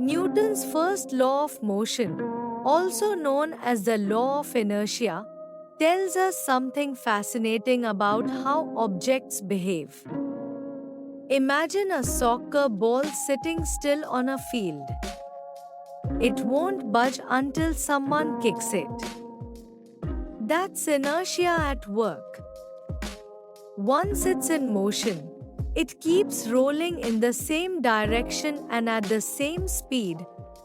Newton's first law of motion, also known as the law of inertia, tells us something fascinating about how objects behave. Imagine a soccer ball sitting still on a field. It won't budge until someone kicks it. That's inertia at work. Once it's in motion, it keeps rolling in the same direction and at the same speed,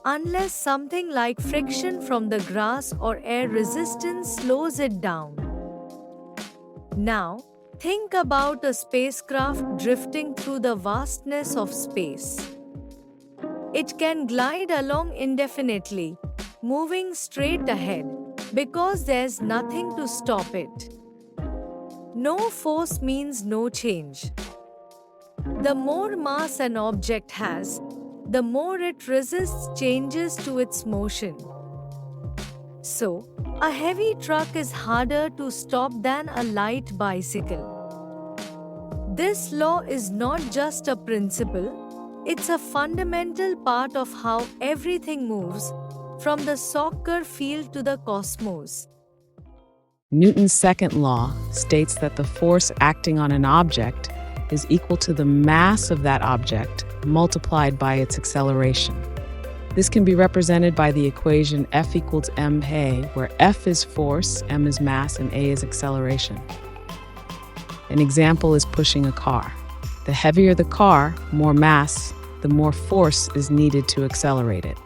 unless something like friction from the grass or air resistance slows it down. Now, think about a spacecraft drifting through the vastness of space. It can glide along indefinitely, moving straight ahead, because there's nothing to stop it. No force means no change. The more mass an object has, the more it resists changes to its motion. So, a heavy truck is harder to stop than a light bicycle. This law is not just a principle, it's a fundamental part of how everything moves, from the soccer field to the cosmos. Newton's second law states that the force acting on an object is equal to the mass of that object multiplied by its acceleration. This can be represented by the equation F equals ma, where F is force, m is mass, and a is acceleration. An example is pushing a car. The heavier the car, more mass, the more force is needed to accelerate it.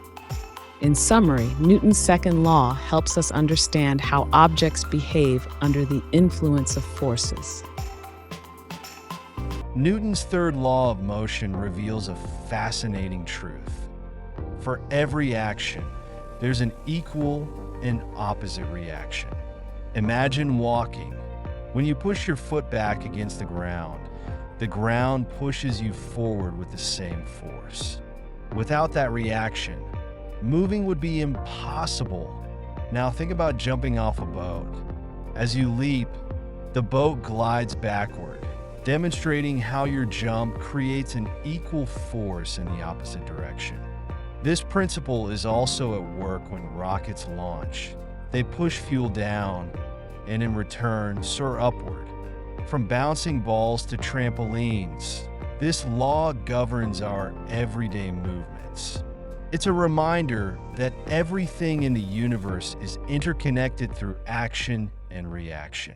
In summary, Newton's second law helps us understand how objects behave under the influence of forces. Newton's third law of motion reveals a fascinating truth. For every action, there's an equal and opposite reaction. Imagine walking. When you push your foot back against the ground pushes you forward with the same force. Without that reaction, moving would be impossible. Now think about jumping off a boat. As you leap, the boat glides backward, demonstrating how your jump creates an equal force in the opposite direction. This principle is also at work when rockets launch. They push fuel down and in return soar upward. From bouncing balls to trampolines, this law governs our everyday movements. It's a reminder that everything in the universe is interconnected through action and reaction.